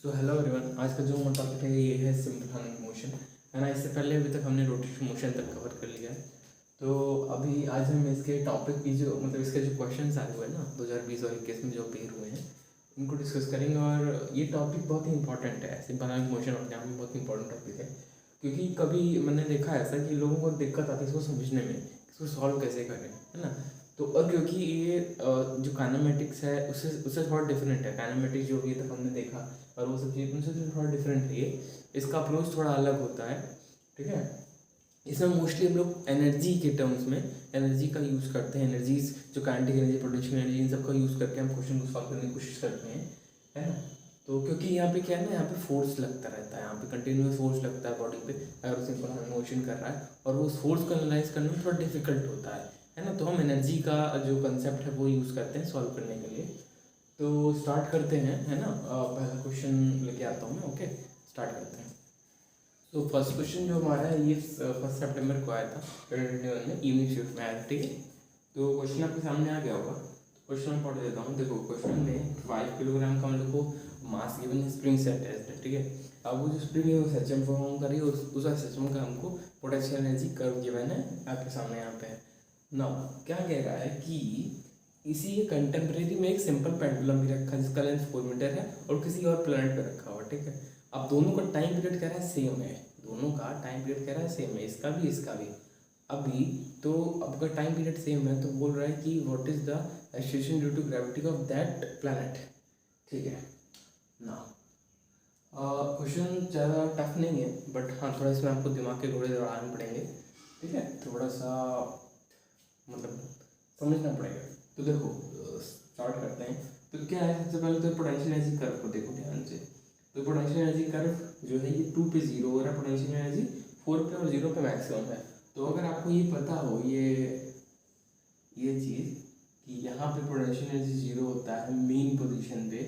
So hello everyone, आज का जो हमारा टॉपिक है ये है सिंपल हार्मोनिक मोशन है ना। इससे पहले अभी तक हमने रोटेशन मोशन तक कवर कर लिया है। तो अभी आज हम इसके टॉपिक की जो मतलब इसके जो क्वेश्चंस आए हुए हैं ना 2020 और 21 में जो अपेयर हुए हैं उनको डिस्कस करेंगे। और ये टॉपिक बहुत ही इंपॉर्टेंट है। सिंपल हार्मोनिक मोशन अपने आप में बहुत इंपॉर्टेंट टॉपिक है, क्योंकि कभी मैंने देखा है ऐसा कि लोगों को दिक्कत आती है इसको समझने में, इसको सॉल्व कैसे करें, है ना। तो और क्योंकि ये जो काइनेमेटिक्स है उससे उससे थोड़ा डिफरेंट है। काइनेमेटिक्स जो अभी तक हमने देखा और वो सब चीज़ उनसे थोड़ा डिफरेंट है। ये इसका अप्रोच थोड़ा अलग होता है, ठीक है। इसमें मोस्टली हम लोग एनर्जी के टर्म्स में एनर्जी का यूज़ करते हैं। एनर्जीज जो काइनेटिक एनर्जी, पोटेंशियल एनर्जी, इन सब का यूज़ करके हम क्वेश्चन को सॉल्व करने की कोशिश करते हैं, है ना। तो क्योंकि यहाँ पे क्या है ना, यहाँ पे फोर्स लगता रहता है, यहाँ पे कंटिन्यूस फोर्स लगता है बॉडी पे अगर सिंपल मोशन कर रहा है, और वो फोर्स को एनालाइज करने में थोड़ा डिफिकल्ट होता है ना। तो हम एनर्जी का जो कंसेप्ट है वो यूज़ करते हैं सॉल्व करने के लिए। तो स्टार्ट करते हैं, है ना। पहला क्वेश्चन लेके आता हूँ मैं। ओके, स्टार्ट करते हैं। तो फर्स्ट क्वेश्चन जो हमारा है ये 1 सितंबर को आया था 2021 में, इवनिंग शिफ्ट में आया था, ठीक है। तो क्वेश्चन आपके सामने आ गया होगा। क्वेश्चन मैं पढ़ देता हूँ। देखो क्वेश्चन में 5 किलोग्राम का हम लोग को मास गिवन है, स्प्रिंग से अटैच्ड है, ठीक है। अब वो जो स्प्रिंग है वो एचएम परफॉर्म कर रही है, उस एचएम का हमको पोटेंशियल एनर्जी कर्व गिवन है आपके सामने यहाँ पे। नाउ क्या कह रहा है कि इसी के कंटेम्प्रेरी में एक सिंपल पेंडुलम भी रखा है जिसका लेंथ 4 मीटर है और किसी और प्लेनेट पे रखा हुआ, ठीक है। अब दोनों का टाइम पीरियड कह रहा है सेम है, दोनों का टाइम पीरियड कह रहा है सेम है, इसका भी इसका भी। अभी तो अब अगर टाइम पीरियड सेम है तो बोल रहा है कि what is the acceleration due to gravity of that planet, ठीक है ना। क्वेश्चन ज़्यादा टफ नहीं है, बट हाँ थोड़ा इसमें आपको दिमाग के घोड़े दौड़ाने पड़ेंगे, ठीक है। थोड़ा सा मतलब समझना पड़ेगा। तो देखो स्टार्ट करते हैं। तो क्या है, सबसे पहले तो पोटेंशियल एनर्जी कर्व को देखो ध्यान से। तो पोटेंशियल एनर्जी कर्व जो है ये 2 पे 0 हो रहा है, पोटेंशियल एनर्जी 4 पे और 0 पे मैक्सिमम है। तो अगर आपको ये पता हो ये चीज़ कि यहाँ पे पोटेंशियल एनर्जी 0 होता है मेन पोजीशन पे,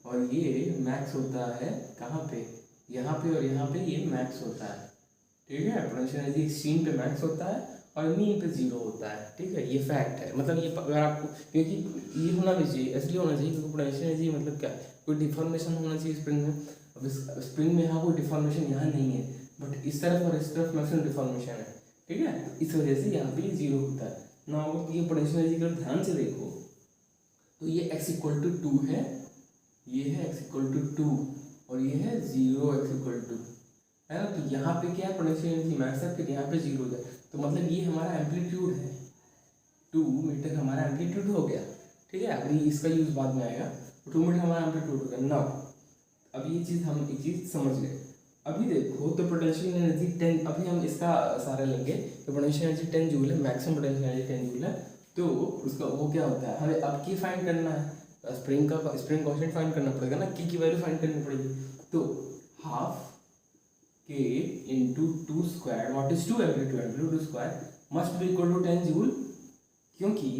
और ये मैक्स होता है कहाँ पे, यहाँ पे, और यहाँ पे ये मैक्स होता है, ठीक है। पोटेंशियल एनर्जी एक्सट्रीम पे मैक्स होता है और मीन पे 0 होता है, ठीक है। ये फैक्ट है, मतलब ये अगर आपको, क्योंकि ये होना भी चाहिए, इसलिए होना चाहिए क्योंकि पोटेंशियल एनर्जी मतलब क्या, कोई डिफॉर्मेशन होना चाहिए स्प्रिंग में। अब स्प्रिंग में यहाँ कोई डिफॉर्मेशन यहाँ नहीं है, बट इस तरफ और इस तरफ मैक्सिमम डिफॉर्मेशन है, ठीक है। इस वजह से यहाँ पे 0 होता है ना। ये पोटेंशियल एनर्जी का ध्यान से देखो तो ये x=2 है, ये है x=2 और ये है 0 x=2, है ना। तो यहाँ पे क्या है, पोटेंशियल एनर्जी मैक्स है, फिर यहाँ पे 0 है, तो मतलब ये हमारा एम्पलीट्यूड है, 2 मीटर हमारा एम्पलीट्यूड हो गया, ठीक है। अभी इसका यूज बाद में आएगा। 2 मीटर हमारा एम्पलीट्यूड हो गया ना। अब ये चीज़ हम एक चीज़ समझ गए। अभी देखो तो पोटेंशियल एनर्जी 10, अभी हम इसका सारा लेंगे। तो पोटेंशियल एनर्जी 10 जूल है, मैक्सिमम पोटेंशियल एनर्जी 10 जूल है। तो उसका वो क्या होता है, हमें अब की फाइंड करना है, स्प्रिंग कांस्टेंट फाइंड करना पड़ेगा ना, की वैल्यू फाइंड करनी पड़ेगी। तो half k into 2 square, what is 2 amplitude square must be equal to 10 joule, क्योंकि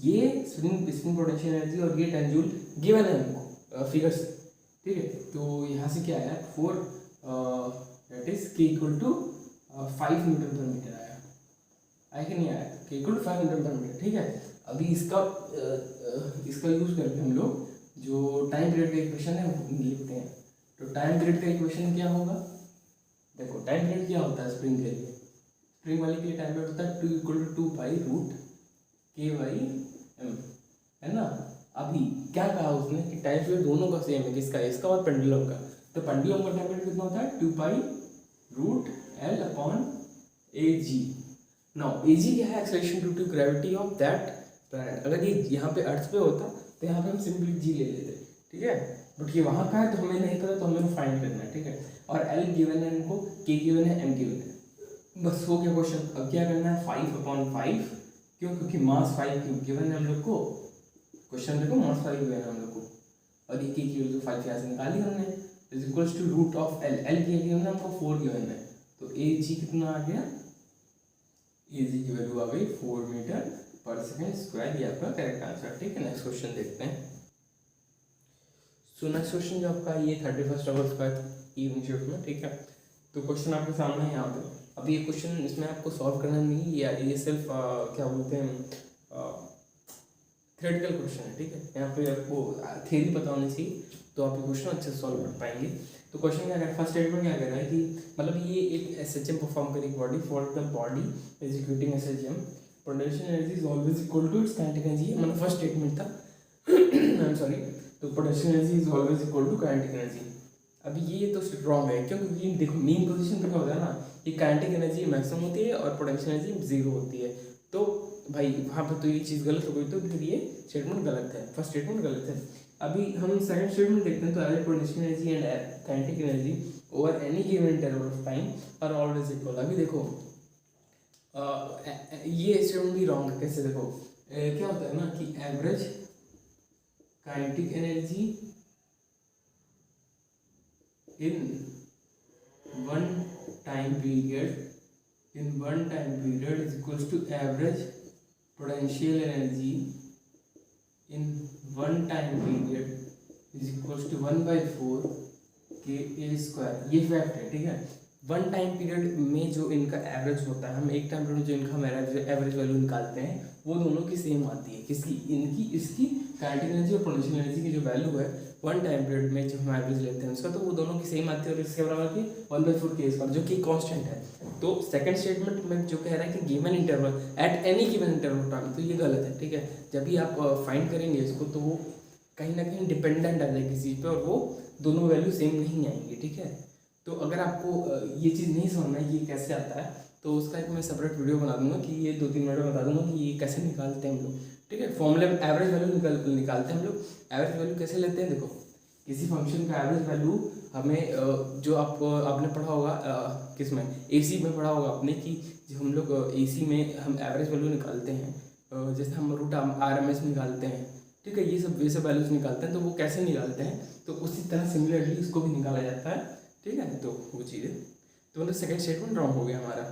ये स्प्रिंग पोटेंशियल एनर्जी और ये 10 जूल गिवन है हमको फिगर से, ठीक है। तो यहाँ से क्या आया 4 that is k equal to 5 newton per metre आया कि नहीं आया, k equal to 5 newton per metre, ठीक है। अभी इसका यूज करके हम लोग जो टाइम पीरियड का इक्वेशन है वो लिखते हैं। तो टाइम पीरियड का इक्वेशन क्या होगा, देखो टाइम पीरियड क्या होता है स्प्रिंग के लिए, स्प्रिंग वाले के लिए टाइम पीरियड होता है 2 equal to 2 pi root k/m, है ना। अभी क्या कहा उसने कि टाइम पीरियड दोनों का सेम है, किसका, इसका और पेंडुलम का। तो पेंडुलम का टाइम पीरियड कितना होता है 2 pi root L/AG। Now AG क्या है, acceleration due to gravity of that planet. अगर ये यहाँ पे अर्थ पे होता तो यहाँ पे हम सिंपली G ले लेते, ठीक है। बट ये वहाँ का है तो हमें नहीं पता, तो हमें फाइंड करना है, ठीक है। और L गिवन है इनको, K गिवन है, M गिवन है, बस हो गया क्वेश्चन। अब क्या करना है 5/5, क्यों, क्योंकि मास 5 गिवन है हम लोग को, क्वेश्चन देखो मास 5 गिवन है हम लोग को, और ये K की वैल्यू 5 यहाँ से निकाली हमने, is equals to root of L। L की गिवन है हमको 4 गिवन है, तो AG कितना आ गया, AG की वैल्यू आ गई 4 मीटर पर सेकेंड स्क्वायर। ये आपका करेक्ट आंसर, ठीक है। नेक्स्ट क्वेश्चन देखते हैं। सो नेक्स्ट क्वेश्चन जो आपका ये 31 अगस्त का इवनिंग शिफ्ट में, ठीक है। तो क्वेश्चन आपके सामने है यहाँ पे। अब ये क्वेश्चन इसमें आपको सॉल्व करना नहीं है, ये सिर्फ क्या बोलते हैं थ्योरेटिकल क्वेश्चन है, ठीक है। यहाँ पे आपको थ्योरी पता होनी चाहिए, तो आप ये क्वेश्चन अच्छे से सॉल्व कर पाएंगे। तो क्वेश्चन क्या है, फर्स्ट स्टेटमेंट क्या कह रहा है कि मतलब ये एक एसएचएम परफॉर्म करेगी body for the body executing SHM potential energy is always equal to its kinetic energy, मतलब फर्स्ट स्टेटमेंट था आई एम सॉरी। तो potential energy is always equal to kinetic energy. अभी ये तो रॉन्ग है, क्योंकि ये देखो मेन पोजीशन पे क्या होता है ना, ये काइनेटिक एनर्जी मैक्सिमम होती है और पोटेंशियल एनर्जी जीरो होती है। तो भाई वहाँ पर तो ये चीज़ गलत हो गई, तो फिर ये स्टेटमेंट गलत है, फर्स्ट स्टेटमेंट गलत है। अभी हम सेकंड स्टेटमेंट देखते हैं। तो average potential energy and kinetic energy over any given interval of time are always equal. अभी देखो ये स्टेटमेंट भी रॉन्ग है। कैसे देखो क्या होता है ना कि average kinetic energy in one time period is equals to average potential energy in one time period is equals to 1/4 Ka²। ये फैक्ट है, ठीक है। वन टाइम पीरियड में जो इनका एवरेज होता है, हम एक टाइम पीरियड में जो इनका एवरेज वैल्यू निकालते हैं वो दोनों की सेम आती है। किसकी? इनकी, इसकी काइनेटिक एनर्जी और पोटेंशियल एनर्जी की जो वैल्यू है वन टाइम पीरियड में जो हम एवरेज लेते हैं उसका, तो वो दोनों की सेम आती है और इसके बराबर की 1/4 K², जो कि कांस्टेंट है। तो सेकंड स्टेटमेंट में जो कह रहा है कि given interval at any given interval time, तो ये गलत है, ठीक है। जब भी आप फाइंड करेंगे इसको तो वो कहीं ना कहीं डिपेंडेंट आ जाएगी किसी पे, और वो दोनों वैल्यू सेम नहीं आएंगी, ठीक है। तो अगर आपको ये चीज़ नहीं समझना है ये कैसे आता है, तो उसका एक मैं सेपरेट वीडियो बना दूंगा कि ये 2-3 मिनट में बता दूंगा कि ये कैसे निकालते हैं हम लोग, ठीक है। फॉर्मूले में एवरेज वैल्यू निकालते हैं हम लोग। एवरेज वैल्यू कैसे लेते हैं? देखो, किसी फंक्शन का एवरेज वैल्यू हमें जो आपने पढ़ा होगा किस में, एसी में पढ़ा होगा आपने कि जो हम लोग एसी में हम एवरेज वैल्यू निकालते हैं, जैसे हम रूट RMS निकालते हैं, ठीक है। ये सब वैल्यूज निकालते हैं। तो वो कैसे निकालते हैं, तो उसी तरह सिमिलरली इसको भी निकाला जाता है, ठीक है। तो वो चीज़ है। तो मतलब सेकंड स्टेटमेंट रॉन्ग हो गया हमारा,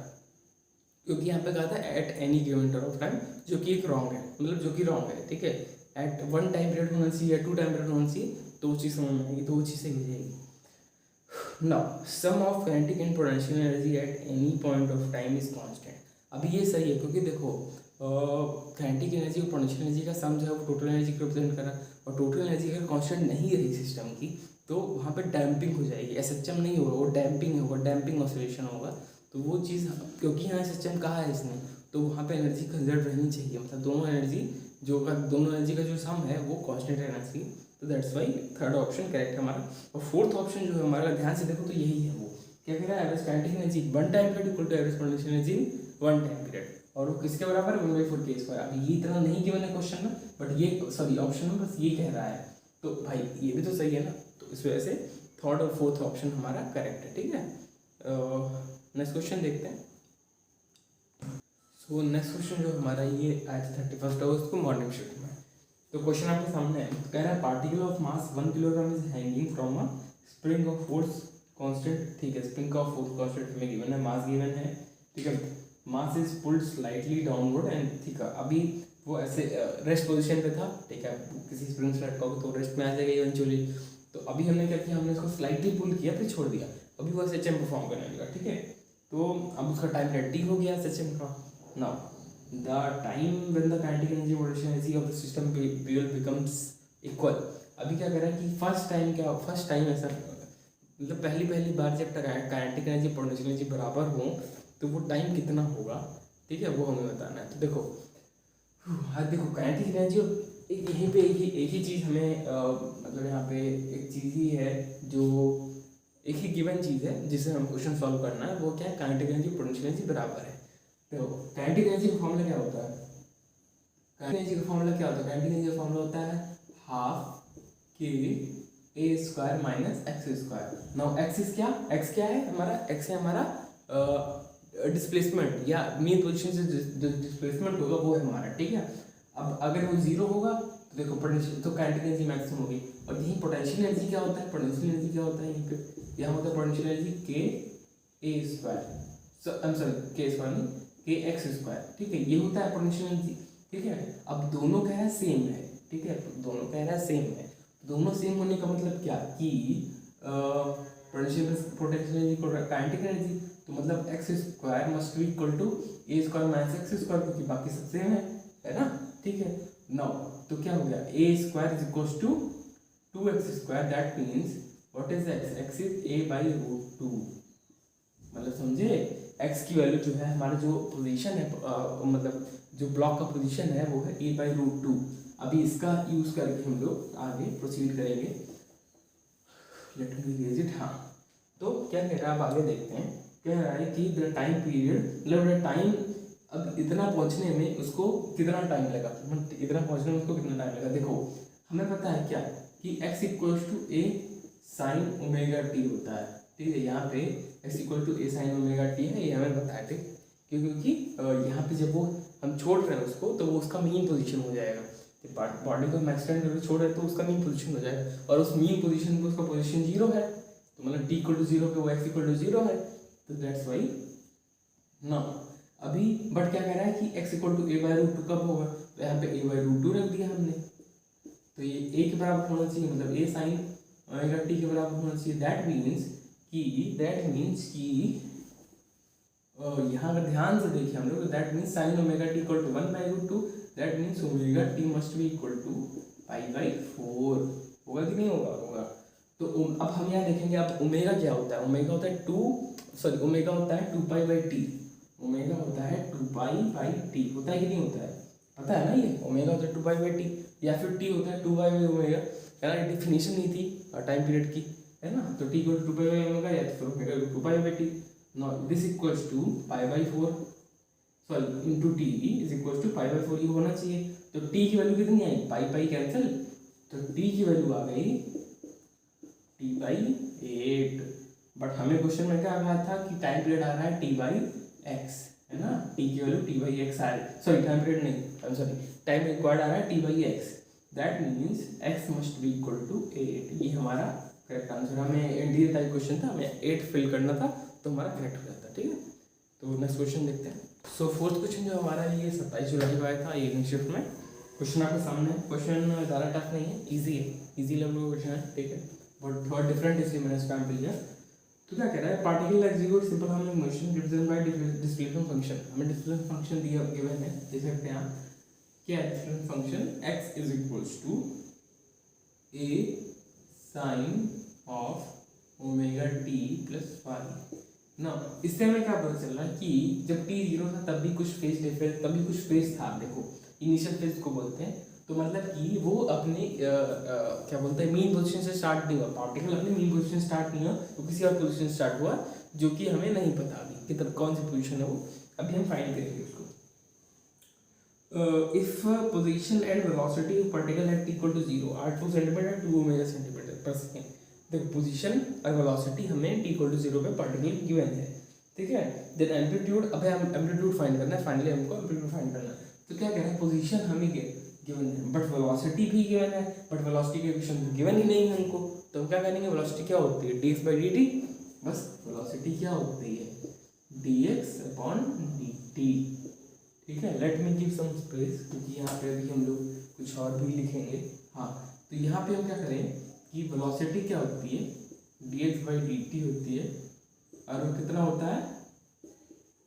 क्योंकि यहाँ पे कहा था at any given interval of time, जो कि एक रॉन्ग है, मतलब जो कि रॉन्ग है, ठीक है। एट वन टाइम पीरियड होना चाहिए या 2 टाइम पीरियड होना चाहिए, तो वो चीज़ समझ में आएगी, तो वो चीज़ सही हो जाएगी। Now sum of kinetic and potential energy at any point of time is constant. अभी ये सही है, क्योंकि देखो काइनेटिक एनर्जी और पोटेंशियल एनर्जी का सम जो है वो टोटल एनर्जी को रिप्रेजेंट कर रहा है, और टोटल एनर्जी अगर कांस्टेंट नहीं रही सिस्टम की, तो वहाँ पे डैम्पिंग हो जाएगी, एसएचएम नहीं होगा, वो डैम्पिंग होगा, डैम्पिंग ऑसिलेशन होगा। तो वो चीज़, क्योंकि यहाँ एसएचएम कहा है इसने, तो वहाँ पे एनर्जी कंजर्व रहनी चाहिए, मतलब दोनों एनर्जी का जो सम है वो कांस्टेंट रहना चाहिए। तो that's why third option correct है हमारा। और फोर्थ ऑप्शन जो है हमारा, ध्यान से देखो तो यही है, वो क्या कह रहा है, average kinetic energy one time period equal to average potential energy one time period, और वो किसके बराबर है? 1/4 K²। अब ये इतना नहीं गिवन है क्वेश्चन में, बट ये सॉरी ऑप्शन में बस ये कह रहा है, तो भाई ये भी तो सही है ना। तो इस वजह से थर्ड और फोर्थ ऑप्शन हमारा करेक्ट है, ठीक है। नेक्स्ट क्वेश्चन देखते हैं। सो नेक्स्ट क्वेश्चन जो हमारा ये आज 31 अगस्त को मॉर्निंग शिफ्ट में। तो क्वेश्चन आपके सामने है, कह रहा है particle of mass 1 kilogram is hanging from a spring of force constant, ठीक है। स्प्रिंग का फोर्स कांस्टेंट हमें गिवन है, मास गिवन है, ठीक है। Mass is pulled slightly downward and, ठीक है। अभी वो ऐसे रेस्ट पोजीशन पे था, ठीक है। किसी स्प्रिंग स्लाइड का तो रेस्ट में आ जाएगा इवेंचुअली। तो अभी हमने क्या किया, हमने इसको स्लाइटली पुल किया फिर छोड़ दिया, अभी वो एसएचएम परफॉर्म करने लगा, ठीक है। तो अब उसका टाइम टी हो गया एसएचएम का। Now the time when the kinetic energy potential energy of the system will becomes equal. अभी क्या कर रहा है कि फर्स्ट टाइम ऐसा, मतलब पहली बार जब काइनेटिक एनर्जी पोटेंशियल एनर्जी बराबर हो तो वो टाइम कितना होगा, ठीक है, वो हमें बताना है। तो देखो काइनेटिक एनर्जी यहीं पे एक ही चीज़ हमें मतलब यहाँ पे एक चीज़ ही है, जो एक ही गिवन चीज़ है जिसे हम क्वेश्चन सॉल्व करना है, वो क्या है, काइनेटिक एनर्जी पोटेंशियल एनर्जी बराबर है। तो काइनेटिक एनर्जी का फॉर्मूला क्या होता है? काइनेटिक एनर्जी का फॉर्मूला होता है half K² minus x²। Now x क्या है हमारा? x है हमारा डिस्प्लेसमेंट, या मेन पोजीशन से डिस्प्लेसमेंट होगा वो है हमारा, ठीक है। अब अगर वो 0 होगा तो देखो पोटेंशियल, तो काइनेटिक एनर्जी मैक्सिमम होगी। और यही पोटेंशियल एनर्जी क्या होता है? यहीं पे यहाँ होता है पोटेंशियल एनर्जी Ka², Kx², ठीक है। ये होता है पोटेंशियल एनर्जी, ठीक है। अब दोनों कह रहा है सेम है, ठीक है, दोनों सेम होने का मतलब क्या कि पोटेंशियल एनर्जी को काइनेटिक एनर्जी, तो मतलब x² must be equal to A² minus x², क्योंकि बाकी सब सेम है ना, ठीक है। नाउ तो क्या हो गया, A² is equal to 2x², that means what is x? x is a/√2। मतलब समझे, x की वैल्यू जो है हमारा जो पोजीशन है मतलब जो ब्लॉक का पोजीशन है वो है a/√2। अभी इसका यूज करके हम लोग आगे प्रोसीड करेंगे। Let me raise it. हाँ, तो क्या कह रहा है, अब आगे देखते हैं। कह रहा है कि द टाइम पीरियड, मतलब टाइम, अब इतना पहुंचने में उसको कितना टाइम लगा, इतना पहुंचने में उसको कितना टाइम लगा। देखो हमें पता है क्या कि x = a sin ω t होता है, ठीक है। यहाँ पे x = a sin ω t है, ये हमें पता है, ठीक। क्योंकि यहाँ पे जब वो हम छोड़ रहे हैं उसको तो वो उसका मीन पोजीशन हो जाएगा। बॉडी को हम एक्सटेंड करके छोड़ रहे हैं तो उसका मीन पोजीशन हो जाएगा, और उस मीन पोजीशन पे उसका पोजीशन 0 है, तो मतलब t = 0 पे वो x = 0 है, तो दैट्स वाई ना। अभी बट क्या कह रहा है कि x = a/√2 कब होगा, तो यहाँ पे a/√2 रख दिया हमने, तो ये a के बराबर होना चाहिए, मतलब a sin ω t के बराबर होना चाहिए। दैट मीन्स कि यहाँ अगर ध्यान से देखें हम लोग, that means sin ω t = 1/√2, that means ω t must be equal to π/4। होगा कि नहीं होगा? होगा। तो अब हम यहाँ देखेंगे, अब ओमेगा क्या होता है? ओमेगा होता है 2π/t। ओमेगा होता है 2π/t, होता है कि नहीं होता है? पता है ना, ये ओमेगा होता है 2π/t, या फिर t होता है 2π/ω, है ना। डिफिनीशन नहीं थी टाइम पीरियड की, है ना। तो t = 2π/ω या तो फिर omega 2π/t। Now this equals to π/4, sorry into t is equals to π/4, ये होना चाहिए। तो t की वैल्यू कितनी आई? पाई कैंसिल, तो t की वैल्यू आ गई t/8। बट हमें क्वेश्चन में क्या कहा था कि टाइम पीरियड आ रहा है t/x, है ना। t की वैल्यू t/x आ रही, सॉरी टाइम पीरियड नहीं, I am sorry, time required आ रहा है t/x। That means x must be equal to 8। ये हमारा करेक्ट आंसर। हमें एनडीए टाइप क्वेश्चन था, हमें 8 फिल करना था, तो हमारा करेक्ट हो जाता, ठीक है। तो नेक्स्ट क्वेश्चन देखते हैं। सो फोर्थ क्वेश्चन जो हमारा ये 27 जुलाई को आया था इवनिंग शिफ्ट में। क्वेश्चन आपके सामने है। क्वेश्चन ज़्यादा टफ नहीं है, ईजी है, ईजी लेवल का क्वेश्चन है, ठीक है, बट थोड़ा डिफरेंट इसलिए मैंने इसका नाम लिया। तो क्या कह रहा है, particle execute simple harmonic motion represented by displacement function. हमें डिस्प्लेसमेंट फंक्शन दिया गिवन है, देख सकते हैं आप, क्या है displacement function? x is equals to a sin of omega t plus phi. ना इससे हमें क्या पता चल रहा है कि जब t 0 था तब भी कुछ फेज डिफरेंस, तभी कुछ फेज था। देखो इनिशियल फेज को बोलते हैं, तो मतलब कि वो अपने क्या बोलते हैं, मीन पोजीशन से स्टार्ट नहीं हुआ, पार्टिकल अपने मीन पोजीशन स्टार्ट नहीं हुआ, तो किसी और पोजीशन स्टार्ट हुआ, जो कि हमें नहीं पता अभी कि तब कौन सी पोजीशन है वो, अभी हम फाइंड करेंगे उसको। If position and velocity of particle at t equal to 0 are 2 cm and 2 omega centimeter per second। देखो पोजीशन और वेलोसिटी हमें t equal to 0 पे पार्टिकल गिवन है, ठीक है। देन एम्पलीट्यूड, अब हम एम्पलीट्यूड फाइंड करना है, फाइनली हमको एम्पलीट्यूड फाइंड करना है। तो क्या कह रहा है, पोजीशन हमें गिवन है, बट वेलोसिटी भी गिवन है, बट वेलोसिटी के इक्वेशन गिवन ही नहीं है हमको, तो हम क्या करेंगे, वेलोसिटी क्या होती है? dx/dt। बस वेलोसिटी क्या होती है? dx/dt, ठीक है। Let me give some space, क्योंकि यहाँ पे अभी हम लोग कुछ और भी लिखेंगे। हाँ, तो यहाँ पे हम क्या करें कि वेलोसिटी क्या होती है? dx/dt होती है, और वो कितना होता है?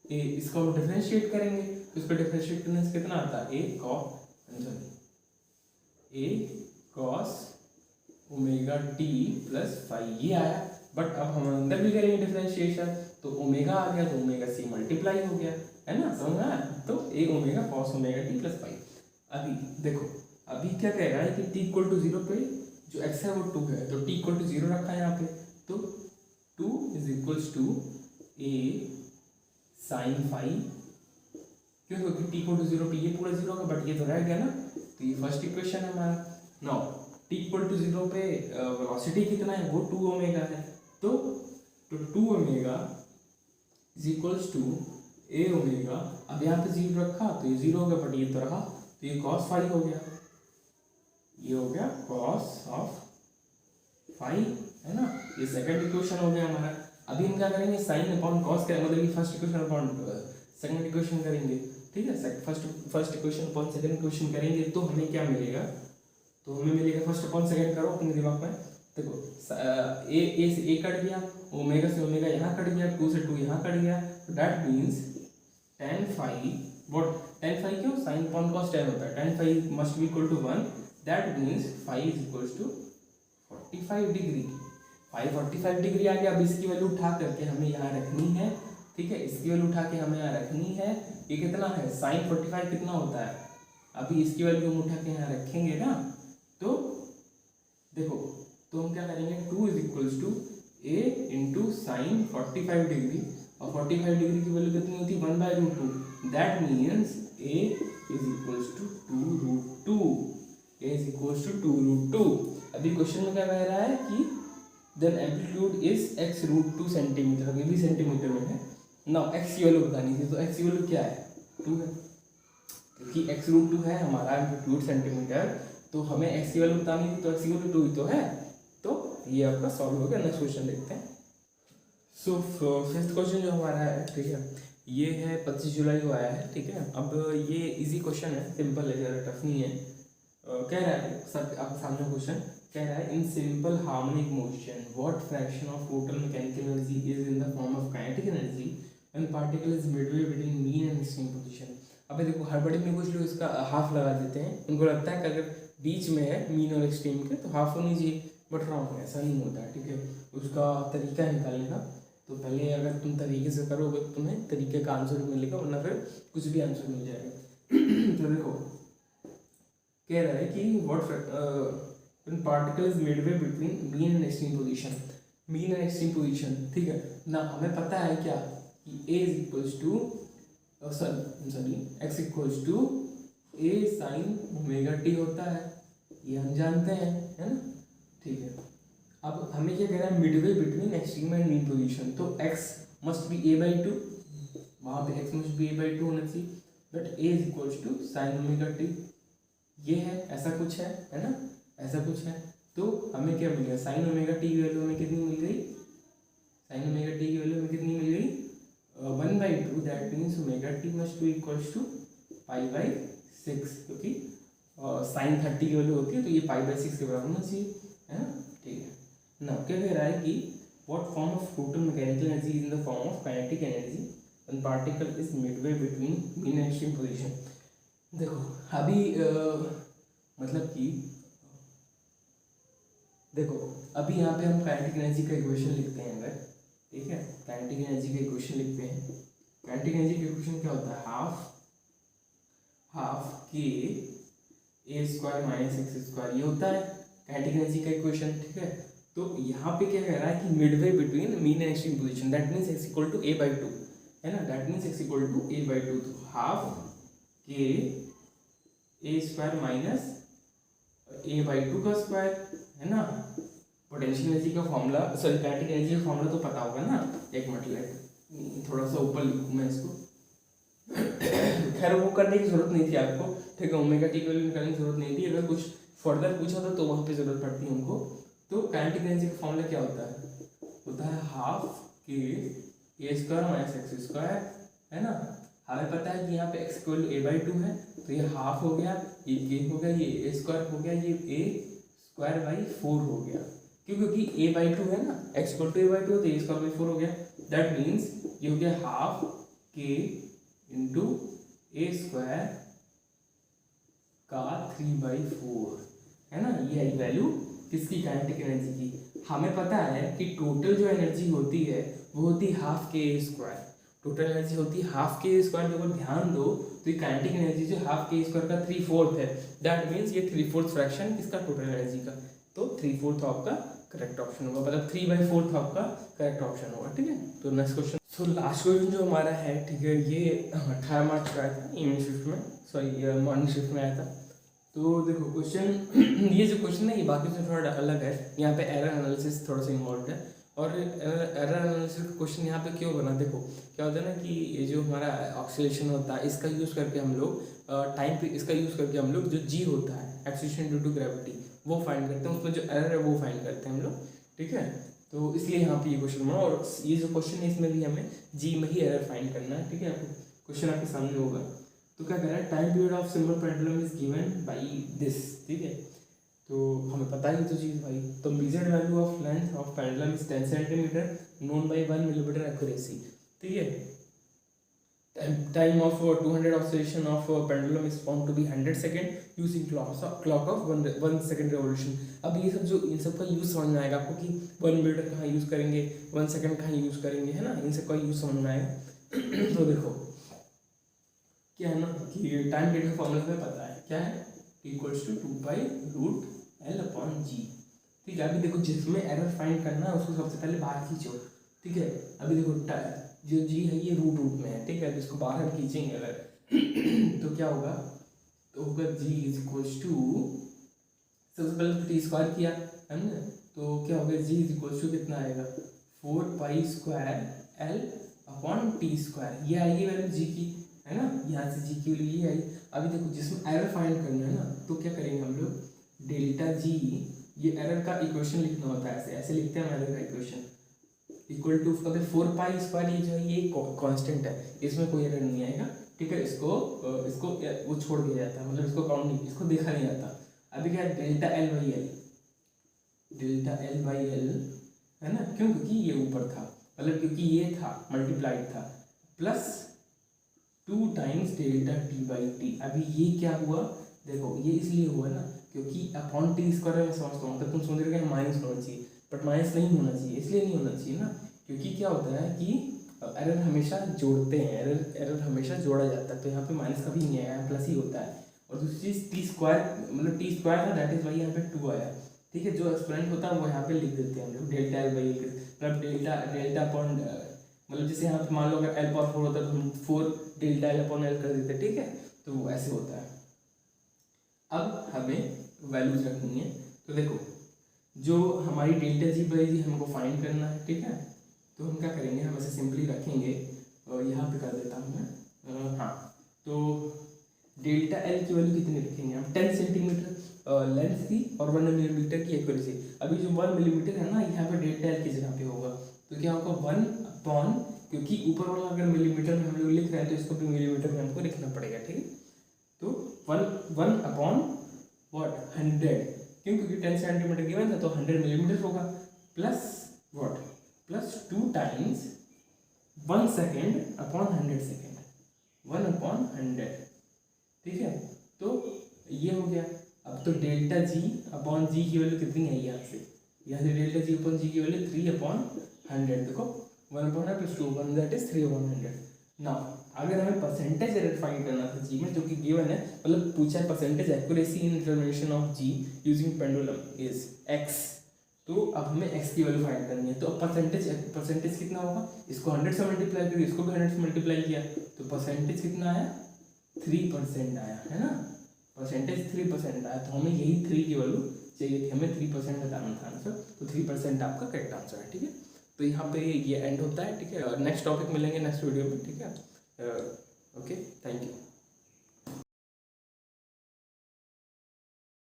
ए, इसको हम डिफरेंशिएट करेंगे, तो इसको डिफरेंशिएट करने से कितना आता है? a cos omega t plus phi, ये आया। बट अब हम अंदर भी करेंगे डिफरेंशिएशन, तो ओमेगा आ गया, तो ओमेगा c मल्टीप्लाई हो गया, है ना, समझ में आया? तो a omega cos omega t plus phi. अभी देखो, अभी क्या कह रहा है कि t इक्वल टू 0 पे जो x है वो 2 है, तो t इक्वल टू 0 रखा है यहाँ पे, तो 2 is equals to a sine phi. क्यों? क्योंकि t इक्वल टू 0 पे ये पूरा 0 होगा, बट ये तो रह गया ना, तो ये फर्स्ट इक्वेशन है हमारा। नाउ t इक्वल टू 0 पे वेलोसिटी कितना है? वो 2 ओमेगा है, तो 2 omega is equals to a omega. अब यहाँ पे 0 रखा तो ये 0 हो गया, बट ये तो रहा, तो ये cos फाई हो गया, ये हो गया cos ऑफ फाई, है ना। ये सेकंड इक्वेशन हो गया हमारा। अभी हम क्या करेंगे, साइन अपॉन कॉस करेंगे, मतलब कि first equation upon second equation करेंगे, ठीक है। First equation upon second equation करेंगे, तो हमें क्या मिलेगा? तो हमें मिलेगा, फर्स्ट अपॉन सेकंड करो अपने दिमाग में। देखो ए से ए कट गया, ओमेगा से ओमेगा यहाँ कट गया, 2 से 2 यहाँ कट गया, तो that means tan phi, what tan phi क्यों? साइन अपॉन कॉस tan होता है, tan phi must be equal to 1, that means phi is equals to 545 degree, 545 degree आ गया। अब इसकी वैल्यू उठा करके हमें यहाँ रखनी है, ठीक है, इसकी वैल्यू उठा के हमें यहाँ रखनी है। ये कितना है, साइन 45 कितना होता है, अभी इसकी वैल्यू हम उठा के यहाँ रखेंगे ना, तो देखो, तो हम क्या करेंगे, 2 is equals to A into sine 45 degree, और 45 डिग्री की वैल्यू कितनी होती है, 1/√2, that means A is equals to 2√2, A is equals to 2√2। अभी क्वेश्चन में क्या कह रहा है कि then amplitude is x√2 centimetre, अभी भी सेंटीमीटर में है ना, x की वैल्यू बतानी थी, तो x की वैल्यू क्या है, 2 है, क्योंकि x√2 है हमारा एम्पलीट्यूड सेंटीमीटर, तो हमें x की वैल्यू बतानी थी, तो x की वैल्यू 2 ही तो है, तो ये आपका सॉल्व हो गया। नेक्स्ट क्वेश्चन देखते हैं। सो फिफ्थ क्वेश्चन जो हमारा है, ठीक है, ये है 25 जुलाई को आया है, ठीक है। अब ये इजी क्वेश्चन है, सिंपल है, ज़्यादा टफ नहीं है। कह रहा है सब आपके सामने क्वेश्चन कह रहा है, in simple harmonic motion what fraction of total mechanical energy is in the form of kinetic energy when particle is Midway between mean and extreme position. अब देखो, हड़बड़ी में कुछ लोग इसका हाफ लगा देते हैं, उनको लगता है कि अगर बीच में है मीन और एक्सट्रीम के तो हाफ होनी चाहिए, बट रॉन्ग है, ऐसा नहीं होता है, ठीक है। उसका तरीका निकालने का, तो पहले अगर तुम तरीके से करोगे तो तुम्हें तरीके का आंसर मिलेगा, वरना फिर कुछ भी आंसर मिल जाएगा। तो देखो, कह रहा है कि what when particle is midway between mean and extreme position, mean and extreme position, ठीक है ना। हमें पता है क्या कि a is equals to sorry x equals to a sin omega t होता है, ये हम जानते हैं, है ना, ठीक है। अब हमें क्या कह रहा है, Midway between extreme and mean position, तो x मस्ट बी a/2, वहाँ पे x मस्ट बी a/2 होना चाहिए, but a is equals to sin omega t, ये है, ऐसा कुछ है ना, ऐसा कुछ है। तो हमें क्या मिल गया, साइन ओमेगा टी की वैल्यू हमें कितनी मिल गई, साइन ओमेगा टी की वैल्यू हमें कितनी मिल गई, 1/2, that means omega T must be equals to π/6, क्योंकि साइन 30 की वैल्यू होती है, तो ये π/6 के बराबर होना चाहिए, है ना, ठीक है ना। क्या कह रहा है कि what form of total mechanical energy is in the form of kinetic energy when particle is Midway between mean and extreme position. देखो अभी मतलब कि देखो, अभी यहाँ पे हम काइनेटिक एनर्जी का इक्वेशन लिखते हैं अगर, ठीक है, काइनेटिक एनर्जी का इक्वेशन लिखते हैं। काइनेटिक एनर्जी का इक्वेशन क्या होता है, हाफ के ए स्क्वायर माइनस एक्स स्क्वायर, ये होता है काइनेटिक एनर्जी का इक्वेशन, ठीक है। तो यहाँ पे क्या कह रहा है कि midway between mean and extreme position, that means X equal to a/2, है ना, that means X equal to a/2, तो हाफ के ए स्क्वायर माइनस a/2 का स्क्वायर, है ना। पोटेंशियल एनर्जी का फॉर्मूला, सॉरी काइनेटिक एनर्जी का फॉर्मूला तो पता होगा ना, एक मिनट थोड़ा सा ऊपर लिखूँ मैं इसको, खैर वो करने की जरूरत नहीं थी आपको, ठीक है, ओमेगा टी की वैल्यू निकालने की जरूरत नहीं थी, अगर कुछ फर्दर पूछा था तो वहाँ पे जरूरत पड़ती है हमको। तो काइनेटिक एनर्जी का फॉर्मूला क्या होता है हाफ के ए स्क्वायर माइनस एक्स स्क्वायर, है ना। हमें पता है कि यहाँ पे x इक्वल a/2 है, तो ये हाफ हो गया, ये k हो गया, ये a स्क्वायर हो गया, ये a²/4 हो गया, क्योंकि a/2 है ना, x इक्वल टू a/2 तो a²/4 हो गया, दैट मीन्स ये हो गया हाफ k इंटू a² का 3/4, है ना। ये आई वैल्यू किसकी, काइनेटिक एनर्जी की। हमें पता है कि टोटल जो एनर्जी होती है वो होती है हाफ के स्क्वायर, टोटल एनर्जी होती है हाफ के स्क्वायर, के ऊपर ध्यान दो तो ये काइनेटिक एनर्जी जो हाफ के स्क्वायर का 3/4 है, दैट मीन्स ये 3/4 फ्रैक्शन किसका, टोटल एनर्जी का, तो 3/4 आपका करेक्ट ऑप्शन होगा, मतलब 3/4 आपका करेक्ट ऑप्शन होगा, ठीक है। तो next question, so last question जो हमारा है, ठीक है, ये 18 मार्च का आया था इवनिंग शिफ्ट में, सॉरी मॉर्निंग शिफ्ट में आया था। तो देखो क्वेश्चन, ये जो क्वेश्चन है ये बाकी से थोड़ा अलग है, यहाँ पे एरर एनालिसिस थोड़ा सा इन्वॉल्व है, और एरर एनालिसिस क्वेश्चन यहाँ पे क्यों बना, देखो क्या होता है ना कि ये जो हमारा ऑक्सीलेशन होता है इसका यूज़ करके हम लोग टाइम पे इसका यूज़ करके हम लोग जो जी होता है एक्सीलरेशन ड्यू टू ग्रेविटी वो फाइंड करते हैं, उसमें जो एरर है वो फाइंड करते हैं हम लोग, ठीक है। तो इसलिए यहाँ पे ये क्वेश्चन बना, और ये जो क्वेश्चन है इसमें भी हमें जी में ही एरर फाइंड करना है, ठीक है। आपको क्वेश्चन आपके सामने होगा, तो क्या कर रहा है, time period of simple pendulum is given by this, ठीक है। तो हमें पता ही तो चीज़ भाई, तो measured value of length of pendulum is 10 centimetre, known by 1 millimetre accuracy, ठीक है। time of 200 oscillation of pendulum is found to be 100 second using clock of 1 second revolution. अब ये सब जो इन सब का यूज़ समझ में आएगा आपको कि 1 मीटर कहाँ यूज़ करेंगे, 1 सेकंड कहाँ यूज़ करेंगे, है ना, इन सब का यूज़ समझ में आएगा। तो देखो क्या है ना कि टाइम पीरियड का फॉर्मूला हमें पता है, क्या है, इक्वल्स टू 2π√L/g। ठीक है, अभी देखो जिसमें एरर फाइंड करना है उसको सबसे पहले बाहर खींचो। ठीक है, अभी देखो जो जी है ये रूट में है। ठीक है, अब इसको बाहर खींचेंगे अगर तो क्या होगा, तो होगा जी इज इक्वल्स टू, सबसे पहले तो टी स्क्वायर किया है ना, तो क्या होगा जी इज इक्वल्स टू कितना आएगा 4π²L/t²। ये आएगी वैल्यू जी की, है ना, यहाँ से जी की वैल्यू ये आई। अभी देखो जिसमें एरर फाइंड करना है ना, तो क्या करेंगे हम लोग, डेल्टा जी, ये एरर का इक्वेशन लिखना होता है, ऐसे लिखते हैं एरर का इक्वेशन, इक्वल टू, अगर 4π² ये जो है ये कांस्टेंट है, इसमें कोई एरर नहीं आएगा। ठीक है, इसको वो छोड़ दिया जाता है, मतलब इसको काउंट नहीं, इसको देखा नहीं जाता। अभी क्या है, डेल्टा L/L है ना, क्यों, क्योंकि ये ऊपर था, मतलब क्योंकि ये था मल्टीप्लाइड था, प्लस 2 टाइम्स डेल्टा T/T। अभी ये क्या हुआ, देखो ये इसलिए हुआ ना क्योंकि अपॉन टी स्क्वायर में समझता हूँ, तब तुम समझ रहे हो माइनस होना चाहिए, बट माइनस नहीं होना चाहिए। इसलिए नहीं होना चाहिए ना क्योंकि क्या होता है कि एरर हमेशा जोड़ते हैं, एरर हमेशा जोड़ा जाता है, तो यहाँ पे माइनस कभी नहीं आया, प्लस ही होता है। और दूसरी चीज़ टी स्क्वायर, मतलब टी स्क्वायर था, दैट इज वाई यहाँ पे 2 आया। ठीक है, जो एक्सपोनेंट होता है वो यहाँ पे लिख देते हैं हम लोग डेल्टा L/L, मतलब डेल्टा अपॉन, मतलब जैसे यहाँ पे मान लो अगर L/4 होता है तो हम 4 डेल्टा L/L कर देते। ठीक है, तो वो ऐसे होता है। अब हमें वैल्यूज रखनी है, तो देखो जो हमारी डेल्टा जी/जी हमको फाइंड करना है। ठीक है, तो हम क्या करेंगे, हम ऐसे सिंपली रखेंगे, यहाँ पे कर देता हूँ मैं, हाँ, तो डेल्टा एल की वैल्यू कितनी रखेंगे हम, 10 सेंटीमीटर लेंथ की और 1 मिलीमीटर की एक्यूरेसी। अभी जो 1 मिलीमीटर है ना, यहाँ पे डेल्टा एल की जगह पे होगा, तो क्या होगा 1/, क्योंकि ऊपर वाला अगर मिलीमीटर में हम लोग लिख रहे हैं तो इसको भी मिलीमीटर में हमको लिखना पड़ेगा। ठीक है, तो 1/100, क्योंकि 10 सेंटीमीटर गिवन था तो 100 मिलीमीटर होगा, plus what, plus 2 times 1 second upon 100 second, 1/100। ठीक है, तो ये हो गया। अब तो डेल्टा जी अपॉन जी की वैल्यू कितनी है, यहाँ से डेल्टा जी अपॉन जी की वैल्यू 3/100। देखो 1/100 प्लस 2 1 दैट इज 3/100। नाउ अगर हमें परसेंटेज एरर फाइंड करना था जी में, जो कि गिवन है, मतलब पूछा है percentage accuracy in determination of g using pendulum is x, तो अब हमें x की वैल्यू फाइंड करनी है। तो अब परसेंटेज कितना होगा, इसको 100 से मल्टीप्लाई करिए, इसको भी 100 से मल्टीप्लाई किया, तो परसेंटेज कितना आया, 3% आया, है ना, परसेंटेज 3% आया। तो हमें यही 3 की वैल्यू चाहिए थी, हमें 3% बताना था आंसर, तो 3% आपका करेक्ट आंसर है। ठीक है, तो यहाँ पे ये एंड होता है। ठीक है, और नेक्स्ट टॉपिक मिलेंगे नेक्स्ट वीडियो में। ठीक है, ओके, थैंक यू।